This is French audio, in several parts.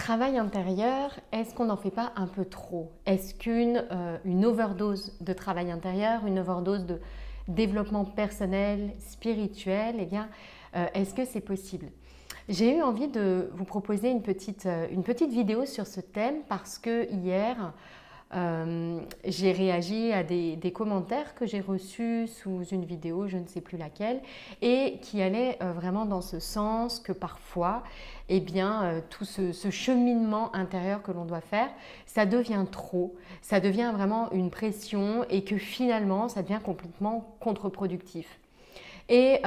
Travail intérieur, est-ce qu'on n'en fait pas un peu trop? Est-ce qu'une overdose de travail intérieur, une overdose de développement personnel, spirituel, eh bien, est-ce que c'est possible? J'ai eu envie de vous proposer une petite vidéo sur ce thème parce que hier, j'ai réagi à des commentaires que j'ai reçus sous une vidéo, je ne sais plus laquelle, et qui allaient vraiment dans ce sens que parfois, eh bien, tout ce cheminement intérieur que l'on doit faire, ça devient trop, ça devient vraiment une pression et que finalement, ça devient complètement contre-productif. Et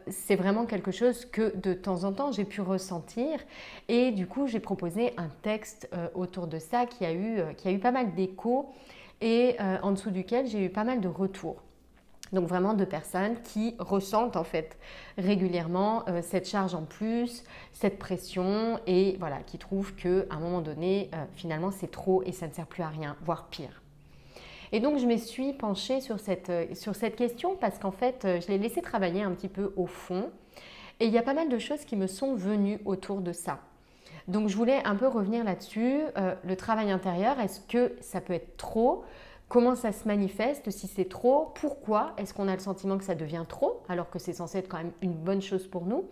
c'est vraiment quelque chose que de temps en temps j'ai pu ressentir et du coup j'ai proposé un texte autour de ça qui a eu pas mal d'échos et en dessous duquel j'ai eu pas mal de retours. Donc vraiment de personnes qui ressentent en fait régulièrement cette charge en plus, cette pression et voilà, qui trouvent qu'à un moment donné finalement c'est trop et ça ne sert plus à rien, voire pire. Et donc je me suis penchée sur cette question parce qu'en fait je l'ai laissé travailler un petit peu au fond et il y a pas mal de choses qui me sont venues autour de ça. Donc je voulais un peu revenir là-dessus, le travail intérieur, est-ce que ça peut être trop? Comment ça se manifeste si c'est trop? Pourquoi est-ce qu'on a le sentiment que ça devient trop alors que c'est censé être quand même une bonne chose pour nous?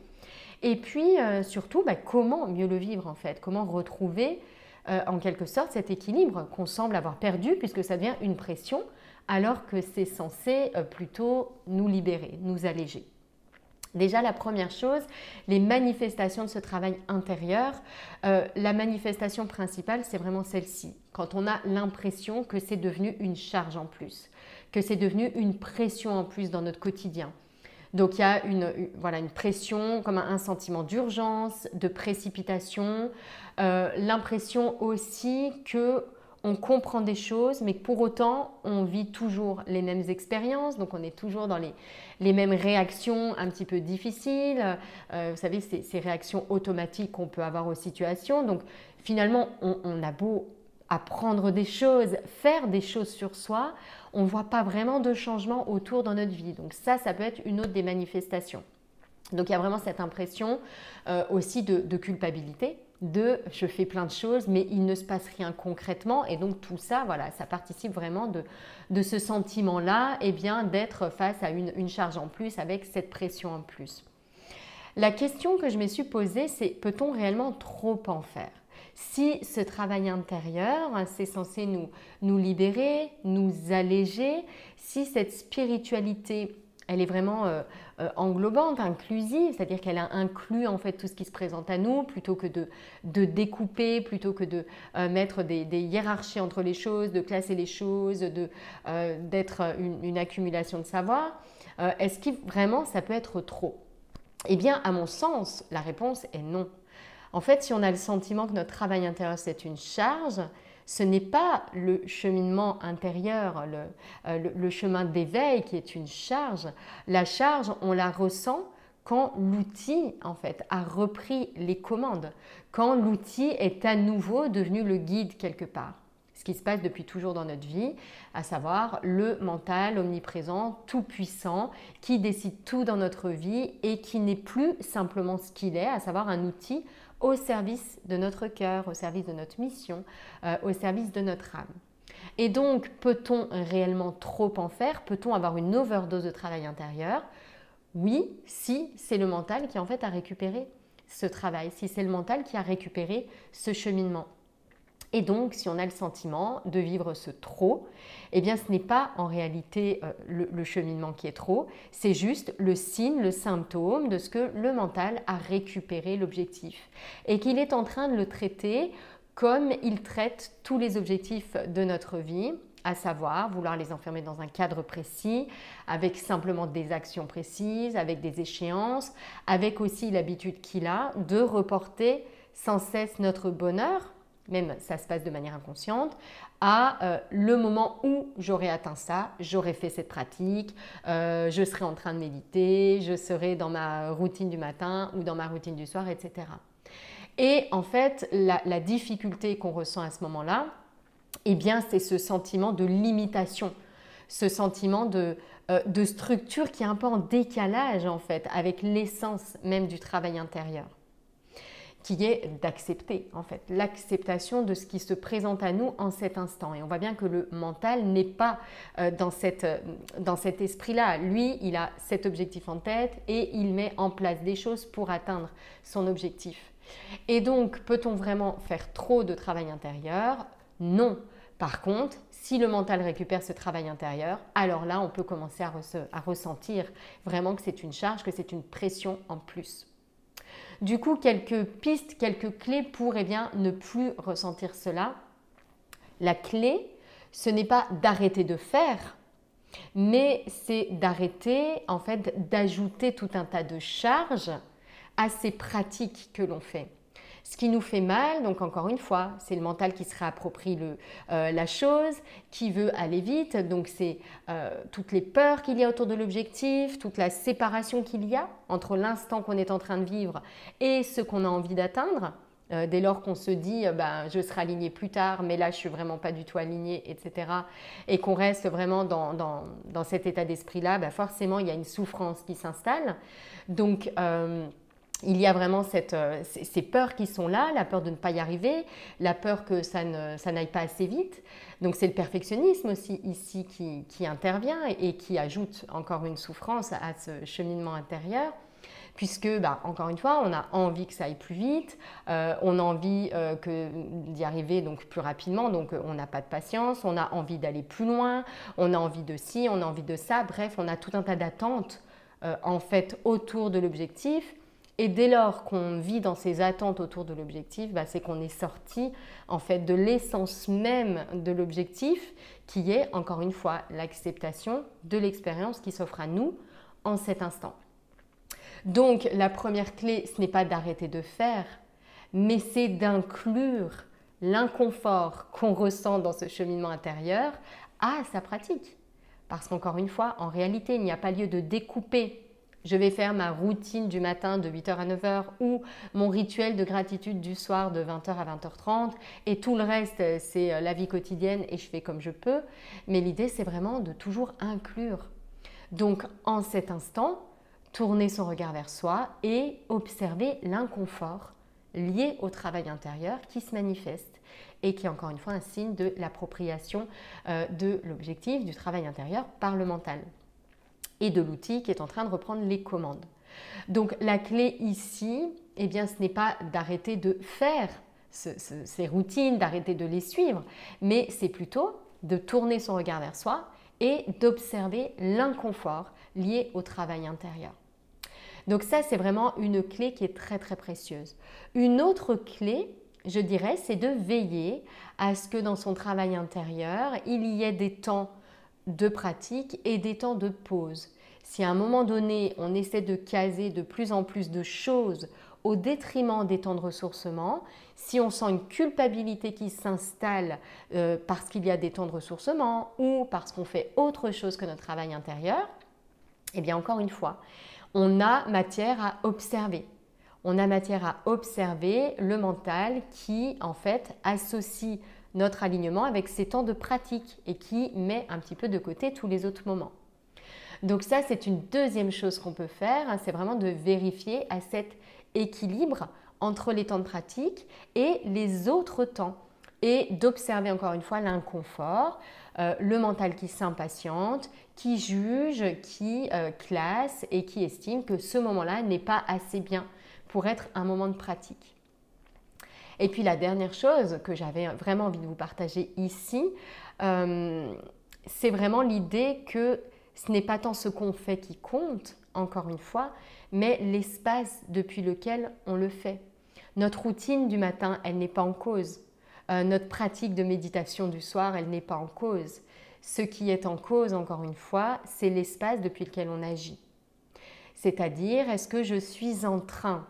Et puis surtout, comment mieux le vivre en fait? Comment retrouver en quelque sorte cet équilibre qu'on semble avoir perdu puisque ça devient une pression alors que c'est censé plutôt nous libérer, nous alléger. Déjà, la première chose, les manifestations de ce travail intérieur. La manifestation principale, c'est vraiment celle-ci. Quand on a l'impression que c'est devenu une charge en plus, que c'est devenu une pression en plus dans notre quotidien. Donc il y a une pression, comme un sentiment d'urgence, de précipitation, l'impression aussi que on comprend des choses, mais que pour autant, on vit toujours les mêmes expériences, donc on est toujours dans les mêmes réactions un petit peu difficiles. Vous savez, ces réactions automatiques qu'on peut avoir aux situations. Donc finalement, on a beau apprendre des choses, faire des choses sur soi, on ne voit pas vraiment de changement autour dans notre vie. Donc ça peut être une autre des manifestations. Donc il y a vraiment cette impression aussi de culpabilité, je fais plein de choses mais il ne se passe rien concrètement et donc tout ça, voilà, ça participe vraiment de ce sentiment-là d'être face à une charge en plus avec cette pression en plus. La question que je me suis posée, c'est peut-on réellement trop en faire? Si ce travail intérieur, c'est censé nous libérer, nous alléger, si cette spiritualité, elle est vraiment englobante, inclusive, c'est-à-dire qu'elle inclut en fait tout ce qui se présente à nous, plutôt que de découper, plutôt que de mettre des hiérarchies entre les choses, de classer les choses, d'être une accumulation de savoir. Est-ce que vraiment ça peut être trop? Eh bien, à mon sens, la réponse est non. En fait, si on a le sentiment que notre travail intérieur c'est une charge, ce n'est pas le cheminement intérieur, le chemin d'éveil qui est une charge. La charge, on la ressent quand l'outil en fait a repris les commandes, quand l'outil est à nouveau devenu le guide quelque part. Ce qui se passe depuis toujours dans notre vie, à savoir le mental omniprésent, tout puissant, qui décide tout dans notre vie et qui n'est plus simplement ce qu'il est, à savoir un outil au service de notre cœur, au service de notre mission, au service de notre âme. Et donc, peut-on réellement trop en faire? Peut-on avoir une overdose de travail intérieur? Oui, si c'est le mental qui en fait a récupéré ce travail, si c'est le mental qui a récupéré ce cheminement. Et donc, si on a le sentiment de vivre ce trop, eh bien ce n'est pas en réalité le cheminement qui est trop, c'est juste le signe, le symptôme de ce que le mental a récupéré l'objectif et qu'il est en train de le traiter comme il traite tous les objectifs de notre vie, à savoir vouloir les enfermer dans un cadre précis, avec simplement des actions précises, avec des échéances, avec aussi l'habitude qu'il a de reporter sans cesse notre bonheur, même ça se passe de manière inconsciente, à le moment où j'aurai atteint ça, j'aurai fait cette pratique, je serai en train de méditer, je serai dans ma routine du matin ou dans ma routine du soir, etc. Et en fait, la difficulté qu'on ressent à ce moment-là, eh bien, c'est ce sentiment de limitation, ce sentiment de structure qui est un peu en décalage en fait avec l'essence même du travail intérieur. qui est d'accepter en fait, l'acceptation de ce qui se présente à nous en cet instant. Et on voit bien que le mental n'est pas dans cet esprit-là. Lui, il a cet objectif en tête et il met en place des choses pour atteindre son objectif. Et donc, peut-on vraiment faire trop de travail intérieur? Non. Par contre, si le mental récupère ce travail intérieur, alors là, on peut commencer à ressentir vraiment que c'est une charge, que c'est une pression en plus. Du coup, quelques pistes, quelques clés pour ne plus ressentir cela. La clé, ce n'est pas d'arrêter de faire, mais c'est d'arrêter en fait d'ajouter tout un tas de charges à ces pratiques que l'on fait. Ce qui nous fait mal, donc encore une fois, c'est le mental qui se réapproprie la chose, qui veut aller vite, donc c'est toutes les peurs qu'il y a autour de l'objectif, toute la séparation qu'il y a entre l'instant qu'on est en train de vivre et ce qu'on a envie d'atteindre. Dès lors qu'on se dit je serai aligné plus tard, mais là je ne suis vraiment pas du tout aligné, etc. Et qu'on reste vraiment dans cet état d'esprit-là, forcément il y a une souffrance qui s'installe. Donc il y a vraiment ces peurs qui sont là, la peur de ne pas y arriver, la peur que ça n'aille pas assez vite. Donc c'est le perfectionnisme aussi ici qui intervient et qui ajoute encore une souffrance à ce cheminement intérieur. Puisque, encore une fois, on a envie que ça aille plus vite, on a envie d'y arriver donc plus rapidement, donc on n'a pas de patience, on a envie d'aller plus loin, on a envie de ci, on a envie de ça, bref, on a tout un tas d'attentes en fait autour de l'objectif. Et dès lors qu'on vit dans ces attentes autour de l'objectif, c'est qu'on est sorti en fait de l'essence même de l'objectif qui est, encore une fois, l'acceptation de l'expérience qui s'offre à nous en cet instant. Donc la première clé, ce n'est pas d'arrêter de faire, mais c'est d'inclure l'inconfort qu'on ressent dans ce cheminement intérieur à sa pratique. Parce qu'encore une fois, en réalité, il n'y a pas lieu de découper. Je vais faire ma routine du matin de 8h à 9h ou mon rituel de gratitude du soir de 20h à 20h30 et tout le reste, c'est la vie quotidienne et je fais comme je peux. Mais l'idée, c'est vraiment de toujours inclure. Donc, en cet instant, tourner son regard vers soi et observer l'inconfort lié au travail intérieur qui se manifeste et qui est encore une fois un signe de l'appropriation de l'objectif du travail intérieur par le mental et de l'outil qui est en train de reprendre les commandes. Donc la clé ici, ce n'est pas d'arrêter de faire ces routines, d'arrêter de les suivre, mais c'est plutôt de tourner son regard vers soi et d'observer l'inconfort lié au travail intérieur. Donc ça, c'est vraiment une clé qui est très très précieuse. Une autre clé, je dirais, c'est de veiller à ce que dans son travail intérieur, il y ait des temps de pratique et des temps de pause. Si à un moment donné, on essaie de caser de plus en plus de choses au détriment des temps de ressourcement, si on sent une culpabilité qui s'installe parce qu'il y a des temps de ressourcement ou parce qu'on fait autre chose que notre travail intérieur, encore une fois, on a matière à observer. On a matière à observer le mental qui, en fait, associe notre alignement avec ces temps de pratique et qui met un petit peu de côté tous les autres moments. Donc ça, c'est une deuxième chose qu'on peut faire, c'est vraiment de vérifier à cet équilibre entre les temps de pratique et les autres temps et d'observer encore une fois l'inconfort, le mental qui s'impatiente, qui juge, qui classe et qui estime que ce moment-là n'est pas assez bien pour être un moment de pratique. Et puis la dernière chose que j'avais vraiment envie de vous partager ici, c'est vraiment l'idée que ce n'est pas tant ce qu'on fait qui compte, encore une fois, mais l'espace depuis lequel on le fait. Notre routine du matin, elle n'est pas en cause. Notre pratique de méditation du soir, elle n'est pas en cause. Ce qui est en cause, encore une fois, c'est l'espace depuis lequel on agit. C'est-à-dire, est-ce que je suis en train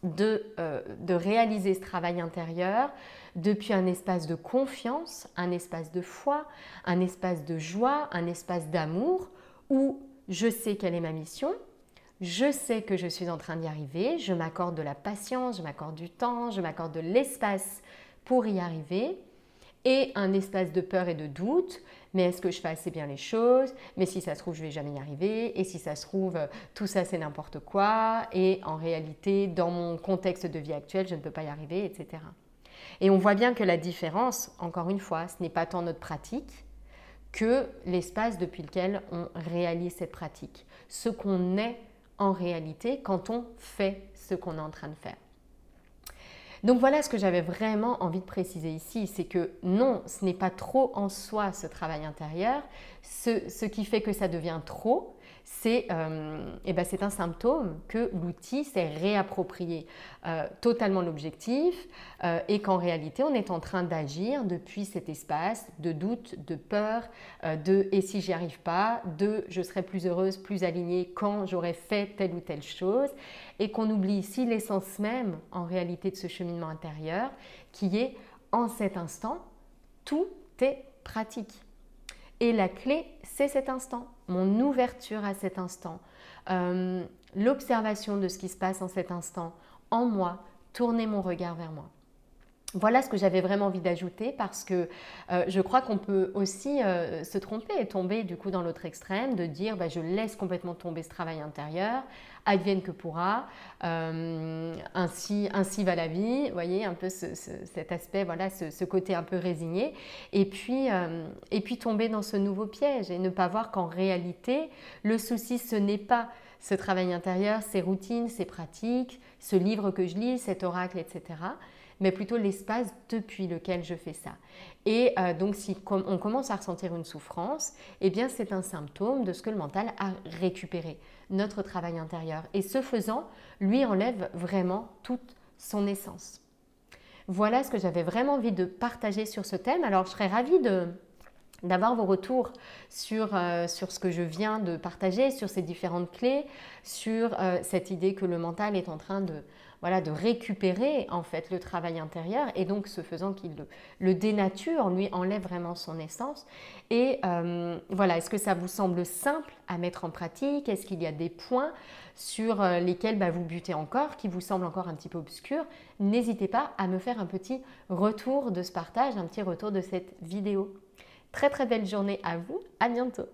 de réaliser ce travail intérieur depuis un espace de confiance, un espace de foi, un espace de joie, un espace d'amour où je sais quelle est ma mission, je sais que je suis en train d'y arriver, je m'accorde de la patience, je m'accorde du temps, je m'accorde de l'espace pour y arriver et un espace de peur et de doute, mais est-ce que je fais assez bien les choses? Mais si ça se trouve, je ne vais jamais y arriver. Et si ça se trouve, tout ça, c'est n'importe quoi. Et en réalité, dans mon contexte de vie actuel, je ne peux pas y arriver, etc. Et on voit bien que la différence, encore une fois, ce n'est pas tant notre pratique que l'espace depuis lequel on réalise cette pratique. Ce qu'on est en réalité quand on fait ce qu'on est en train de faire. Donc voilà ce que j'avais vraiment envie de préciser ici, c'est que non, ce n'est pas trop en soi ce travail intérieur. Ce qui fait que ça devient trop, c'est un symptôme que l'outil s'est réapproprié totalement l'objectif et qu'en réalité on est en train d'agir depuis cet espace de doute, de peur, de et si j'y arrive pas, de je serai plus heureuse, plus alignée quand j'aurai fait telle ou telle chose, et qu'on oublie ici l'essence même en réalité de ce cheminement intérieur qui est en cet instant, tout est pratique. Et la clé, c'est cet instant, mon ouverture à cet instant, l'observation de ce qui se passe en cet instant, en moi, tourner mon regard vers moi. Voilà ce que j'avais vraiment envie d'ajouter parce que je crois qu'on peut aussi se tromper et tomber du coup dans l'autre extrême, de dire je laisse complètement tomber ce travail intérieur, advienne que pourra, ainsi va la vie, vous voyez un peu cet aspect, voilà, ce côté un peu résigné, et puis tomber dans ce nouveau piège et ne pas voir qu'en réalité le souci ce n'est pas ce travail intérieur, ces routines, ces pratiques, ce livre que je lis, cet oracle, etc., mais plutôt l'espace depuis lequel je fais ça. Et donc si on commence à ressentir une souffrance, eh bien c'est un symptôme de ce que le mental a récupéré, notre travail intérieur. Et ce faisant, lui enlève vraiment toute son essence. Voilà ce que j'avais vraiment envie de partager sur ce thème. Alors je serais ravie d'avoir vos retours sur ce que je viens de partager, sur ces différentes clés, sur cette idée que le mental est en train de récupérer en fait le travail intérieur et donc ce faisant qu'il le dénature, lui enlève vraiment son essence. Et voilà, est-ce que ça vous semble simple à mettre en pratique? Est-ce qu'il y a des points sur lesquels vous butez encore, qui vous semblent encore un petit peu obscurs? N'hésitez pas à me faire un petit retour de ce partage, un petit retour de cette vidéo. Très très belle journée à vous, à bientôt.